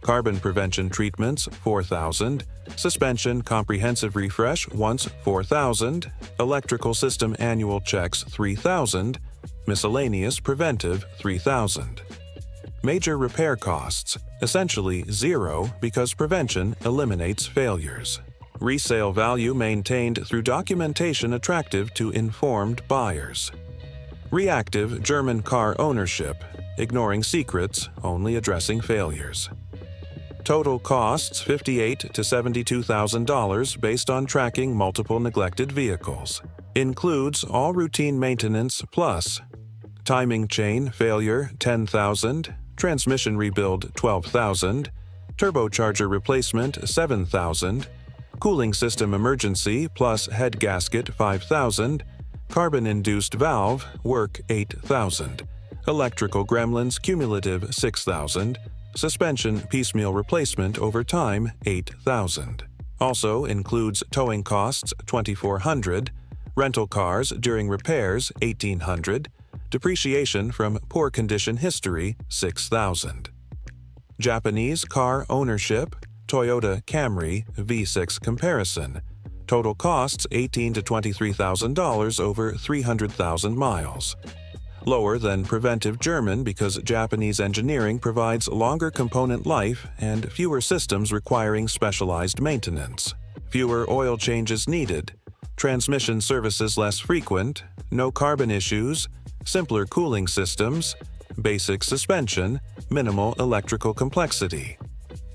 carbon prevention treatments $4,000, suspension comprehensive refresh once $4,000, electrical system annual checks $3,000, miscellaneous preventive $3,000. Major repair costs, essentially zero because prevention eliminates failures. Resale value maintained through documentation attractive to informed buyers. Reactive German car ownership, ignoring secrets, only addressing failures. Total costs $58,000 to $72,000 based on tracking multiple neglected vehicles. Includes all routine maintenance plus timing chain failure $10,000, transmission rebuild $12,000, turbocharger replacement $7,000, cooling system emergency plus head gasket $5,000, carbon-induced valve work $8,000, electrical gremlins cumulative $6,000, suspension piecemeal replacement over time $8,000. Also includes towing costs $2,400, rental cars during repairs $1,800, depreciation from poor condition history $6,000. Japanese car ownership, Toyota Camry V6 comparison. Total costs $18,000 to $23,000 over 300,000 miles. Lower than preventive German because Japanese engineering provides longer component life and fewer systems requiring specialized maintenance. Fewer oil changes needed. Transmission services less frequent. No carbon issues. Simpler cooling systems. Basic suspension. Minimal electrical complexity.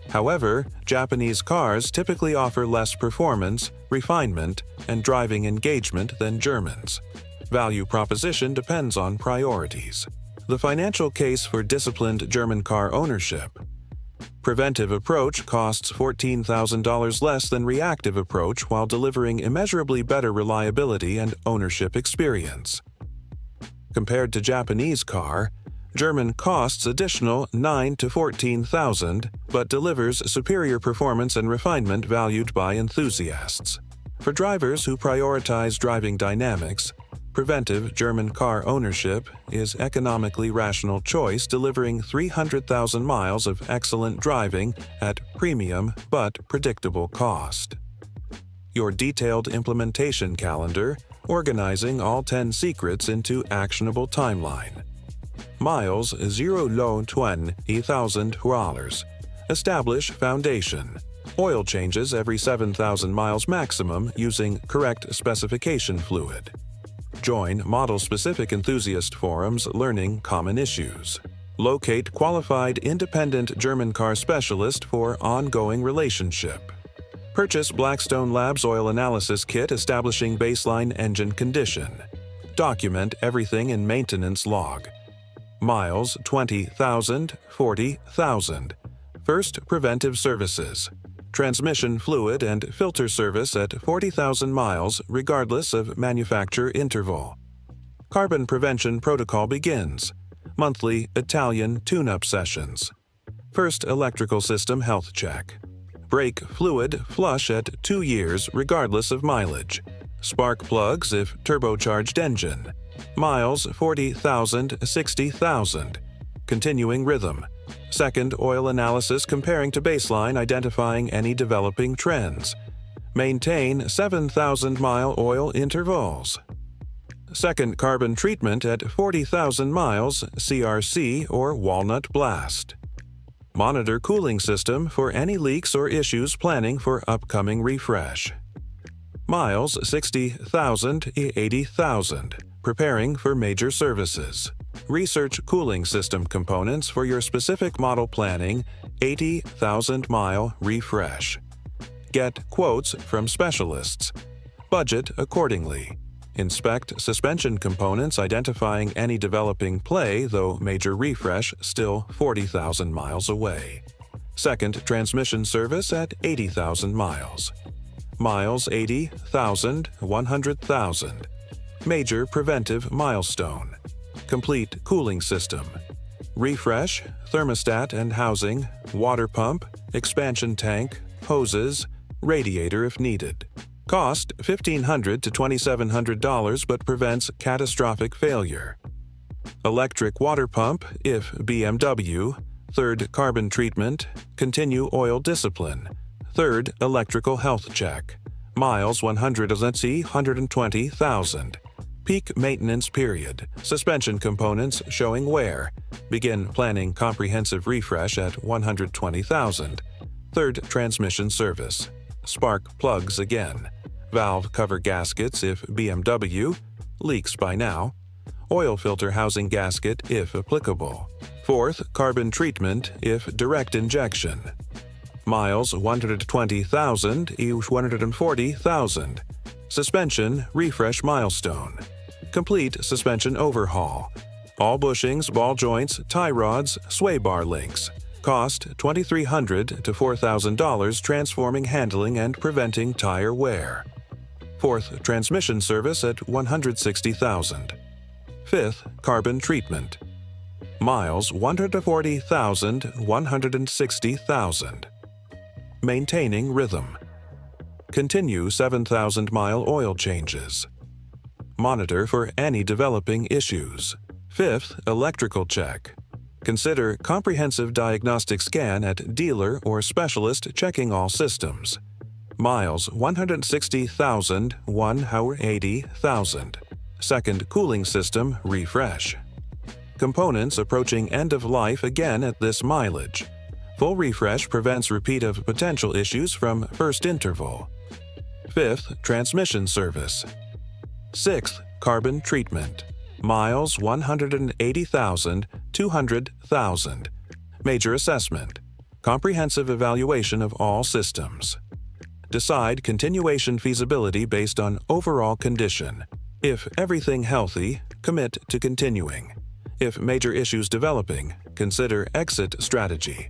However, Japanese cars typically offer less performance, refinement, and driving engagement than Germans. Value proposition depends on priorities. The financial case for disciplined German car ownership. Preventive approach costs $14,000 less than reactive approach while delivering immeasurably better reliability and ownership experience. Compared to Japanese car, German costs additional $9,000 to $14,000 but delivers superior performance and refinement valued by enthusiasts. For drivers who prioritize driving dynamics, preventive German car ownership is economically rational choice delivering 300,000 miles of excellent driving at premium but predictable cost. Your detailed implementation calendar, organizing all 10 secrets into actionable timeline. Miles 0 low 20,000 dollars. Establish foundation. Oil changes every 7,000 miles maximum using correct specification fluid. Join model-specific enthusiast forums learning common issues. Locate qualified independent German car specialist for ongoing relationship. Purchase Blackstone Labs oil analysis kit establishing baseline engine condition. Document everything in maintenance log. Miles 20,000, 40,000. First preventive services. Transmission fluid and filter service at 40,000 miles regardless of manufacture interval. Carbon prevention protocol begins. Monthly Italian tune-up sessions. First electrical system health check. Brake fluid flush at 2 years regardless of mileage. Spark plugs if turbocharged engine. Miles 40,000, 60,000. Continuing rhythm. Second oil analysis comparing to baseline identifying any developing trends. Maintain 7,000-mile oil intervals. Second carbon treatment at 40,000 miles CRC or walnut blast. Monitor cooling system for any leaks or issues planning for upcoming refresh. Miles 60,000, 80,000. Preparing for major services. Research cooling system components for your specific model planning 80,000-mile refresh. Get quotes from specialists. Budget accordingly. Inspect suspension components identifying any developing play though major refresh still 40,000 miles away. Second transmission service at 80,000 miles. Miles 80,000, 100,000. Major preventive milestone. Complete cooling system. Refresh, thermostat and housing, water pump, expansion tank, hoses, radiator if needed. Cost $1,500 to $2,700 but prevents catastrophic failure. Electric water pump if BMW. Third carbon treatment. Continue oil discipline. Third electrical health check. Miles 120,000. Peak maintenance period. Suspension components showing wear. Begin planning comprehensive refresh at 120,000. Third transmission service. Spark plugs again. Valve cover gaskets if BMW. Leaks by now. Oil filter housing gasket if applicable. Fourth, carbon treatment if direct injection. Miles 120,000 e 140,000. Suspension refresh milestone. Complete suspension overhaul. All bushings, ball joints, tie rods, sway bar links. Cost $2,300 to $4,000, transforming handling and preventing tire wear. Fourth, transmission service at $160,000. Fifth, carbon treatment. Miles 140,000, 160,000. Maintaining rhythm. Continue 7,000-mile oil changes. Monitor for any developing issues. Fifth, electrical check. Consider comprehensive diagnostic scan at dealer or specialist checking all systems. Miles 160,000, 180,000. Second cooling system refresh. Components approaching end of life again at this mileage. Full refresh prevents repeat of potential issues from first interval. Fifth, transmission service. Sixth, carbon treatment. Miles 180,000, 200,000. Major assessment. Comprehensive evaluation of all systems. Decide continuation feasibility based on overall condition. If everything healthy, commit to continuing. If major issues developing, consider exit strategy.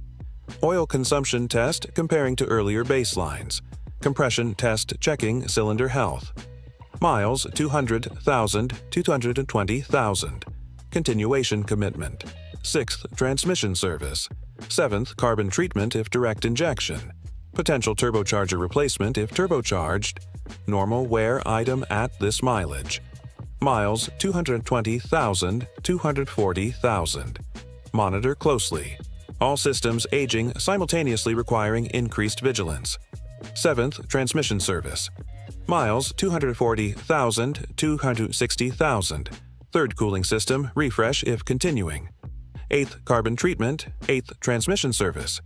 Oil consumption test comparing to earlier baselines. Compression test checking cylinder health. Miles 200,000, 220,000. Continuation commitment. Sixth, transmission service. Seventh, carbon treatment if direct injection. Potential turbocharger replacement if turbocharged. Normal wear item at this mileage. Miles 220,000, 240,000. Monitor closely. All systems aging simultaneously requiring increased vigilance. Seventh, transmission service. Miles 240,000, 260,000. Third cooling system refresh if continuing. Eighth, carbon treatment. Eighth, transmission service.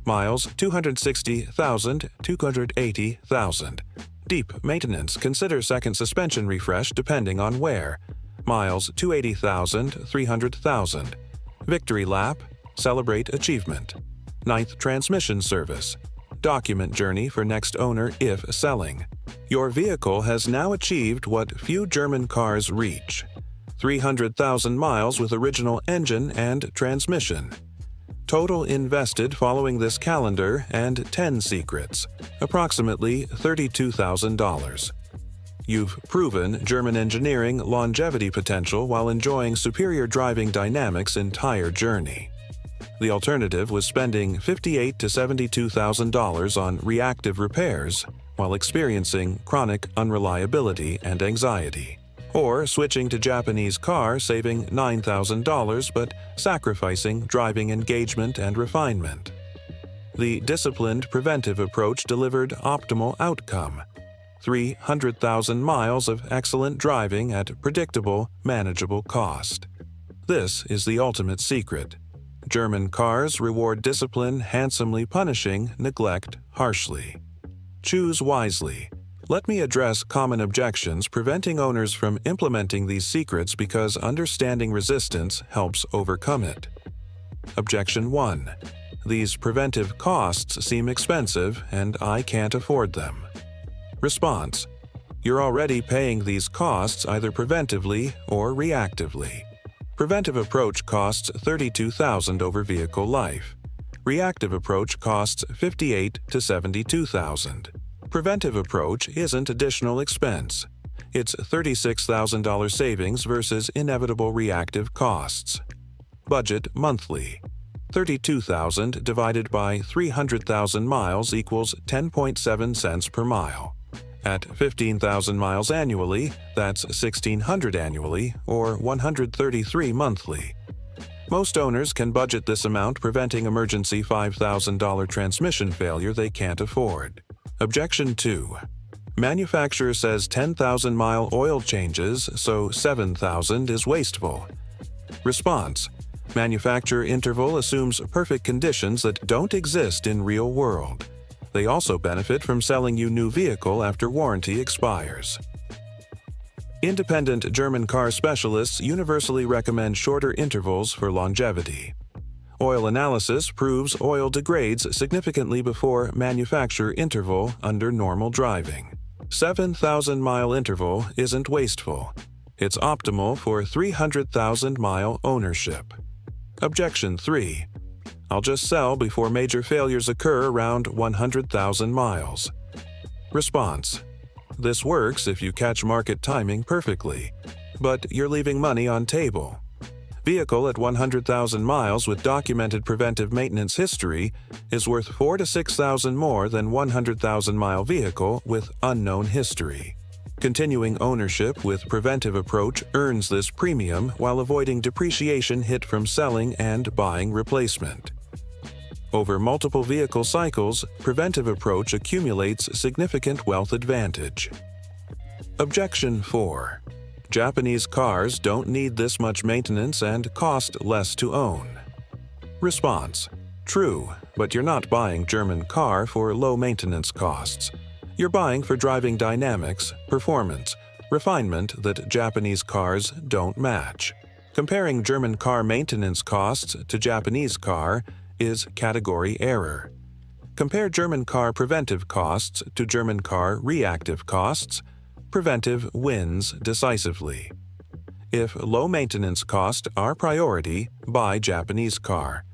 Miles 260,000, 280,000. Deep maintenance. Consider second suspension refresh depending on wear. Miles 280,000, 300,000. Victory lap. Celebrate achievement. Ninth, transmission service. Document journey for next owner if selling. Your vehicle has now achieved what few German cars reach. 300,000 miles with original engine and transmission. Total invested following this calendar and 10 secrets, approximately $32,000. You've proven German engineering longevity potential while enjoying superior driving dynamics entire journey. The alternative was spending $58,000 to $72,000 on reactive repairs while experiencing chronic unreliability and anxiety. Or switching to Japanese car, saving $9,000 but sacrificing driving engagement and refinement. The disciplined preventive approach delivered optimal outcome. 300,000 miles of excellent driving at predictable, manageable cost. This is the ultimate secret. German cars reward discipline, handsomely punishing neglect harshly. Choose wisely. Let me address common objections preventing owners from implementing these secrets because understanding resistance helps overcome it. Objection 1. These preventive costs seem expensive and I can't afford them. Response. You're already paying these costs either preventively or reactively. Preventive approach costs $32,000 over vehicle life. Reactive approach costs $58,000 to $72,000. Preventive approach isn't additional expense. It's $36,000 savings versus inevitable reactive costs. Budget monthly. $32,000 divided by 300,000 miles equals 10.7 cents per mile. At 15,000 miles annually, that's $1,600 annually, or $133 monthly. Most owners can budget this amount, preventing emergency $5,000 transmission failure they can't afford. Objection 2. Manufacturer says 10,000-mile oil changes, so 7,000 is wasteful. Response. Manufacturer interval assumes perfect conditions that don't exist in real world. They also benefit from selling you new vehicle after warranty expires. Independent German car specialists universally recommend shorter intervals for longevity. Oil analysis proves oil degrades significantly before manufacture interval under normal driving. 7,000-mile interval isn't wasteful. It's optimal for 300,000-mile ownership. Objection 3. I'll just sell before major failures occur around 100,000 miles. Response: this works if you catch market timing perfectly, but you're leaving money on table. Vehicle at 100,000 miles with documented preventive maintenance history is worth 4,000 to 6,000 more than 100,000-mile vehicle with unknown history. Continuing ownership with preventive approach earns this premium while avoiding depreciation hit from selling and buying replacement. Over multiple vehicle cycles, preventive approach accumulates significant wealth advantage. Objection 4. Japanese cars don't need this much maintenance and cost less to own. Response: true, but you're not buying German car for low maintenance costs. You're buying for driving dynamics, performance, refinement that Japanese cars don't match. Comparing German car maintenance costs to Japanese car is category error. Compare German car preventive costs to German car reactive costs. Preventive wins decisively. If low maintenance costs are priority, buy Japanese car.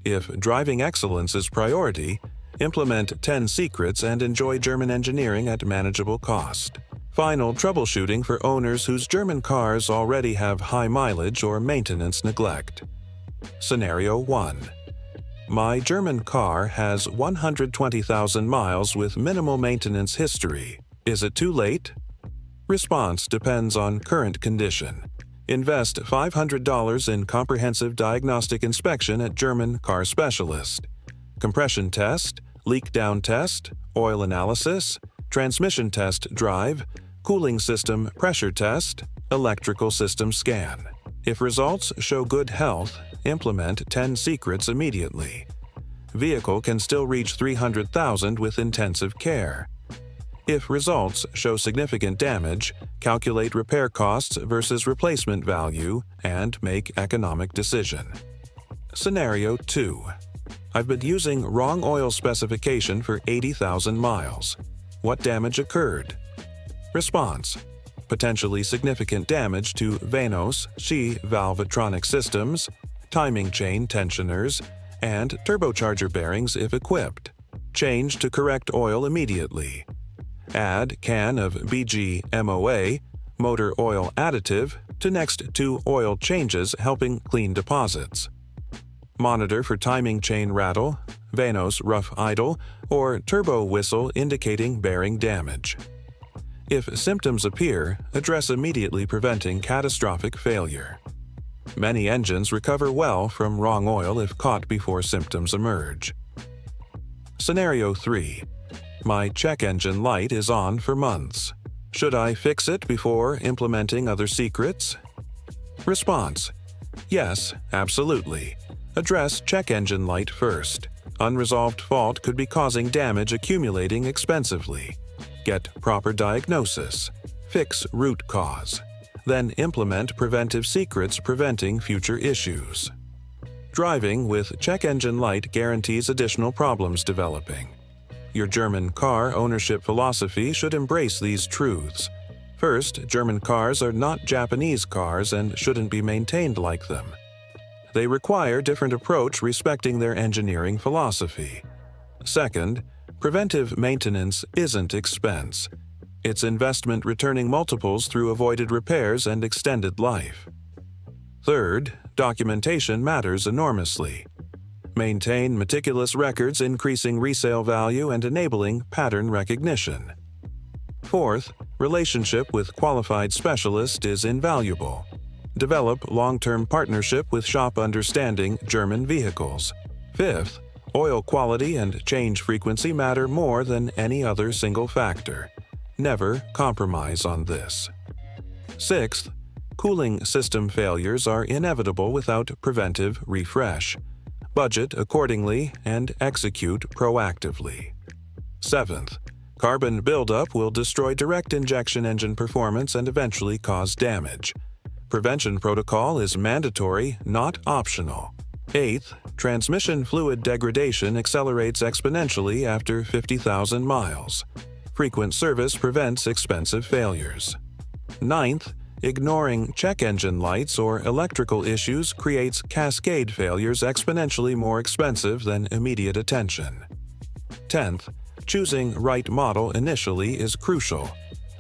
If driving excellence is priority, implement 10 secrets and enjoy German engineering at manageable cost. Final troubleshooting for owners whose German cars already have high mileage or maintenance neglect. Scenario 1. My German car has 120,000 miles with minimal maintenance history. Is it too late? Response depends on current condition. Invest $500 in comprehensive diagnostic inspection at German car specialist. Compression test, leak down test, oil analysis, transmission test drive, cooling system pressure test, electrical system scan. If results show good health, implement 10 secrets immediately. Vehicle can still reach 300,000 with intensive care. If results show significant damage, calculate repair costs versus replacement value and make economic decision. Scenario 2. I've been using wrong oil specification for 80,000 miles. What damage occurred? Response: potentially significant damage to Vanos, Xi valvetronic systems, timing chain tensioners, and turbocharger bearings if equipped. Change to correct oil immediately. Add can of BG MOA, motor oil additive, to next 2 oil changes helping clean deposits. Monitor for timing chain rattle, Vanos rough idle, or turbo whistle indicating bearing damage. If symptoms appear, address immediately preventing catastrophic failure. Many engines recover well from wrong oil if caught before symptoms emerge. Scenario 3. My check engine light is on for months. Should I fix it before implementing other secrets? Response: yes, absolutely. Address check engine light first. Unresolved fault could be causing damage accumulating expensively. Get proper diagnosis. Fix root cause. Then implement preventive secrets preventing future issues. Driving with check engine light guarantees additional problems developing. Your German car ownership philosophy should embrace these truths. First, German cars are not Japanese cars and shouldn't be maintained like them. They require different approach respecting their engineering philosophy. Second, preventive maintenance isn't expense. It's investment returning multiples through avoided repairs and extended life. Third, documentation matters enormously. Maintain meticulous records increasing resale value and enabling pattern recognition. Fourth, relationship with qualified specialist is invaluable. Develop long-term partnership with shop understanding German vehicles. Fifth, oil quality and change frequency matter more than any other single factor. Never compromise on this. Sixth, cooling system failures are inevitable without preventive refresh. Budget accordingly and execute proactively. Seventh, carbon buildup will destroy direct injection engine performance and eventually cause damage. Prevention protocol is mandatory, not optional. Eighth, transmission fluid degradation accelerates exponentially after 50,000 miles. Frequent service prevents expensive failures. Ninth, ignoring check engine lights or electrical issues creates cascade failures exponentially more expensive than immediate attention. 10th, choosing right model initially is crucial.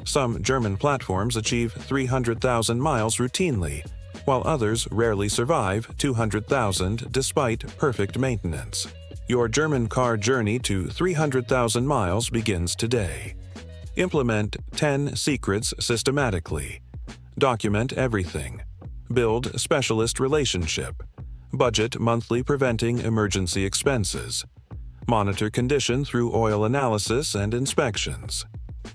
Some German platforms achieve 300,000 miles routinely, while others rarely survive 200,000 despite perfect maintenance. Your German car journey to 300,000 miles begins today. Implement 10 secrets systematically. Document everything. Build specialist relationship. Budget monthly preventing emergency expenses. Monitor condition through oil analysis and inspections.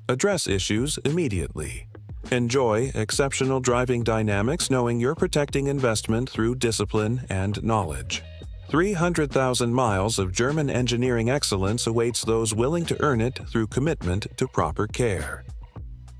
Address issues immediately. Enjoy exceptional driving dynamics knowing you're protecting investment through discipline and knowledge. 300,000 miles of German engineering excellence awaits those willing to earn it through commitment to proper care.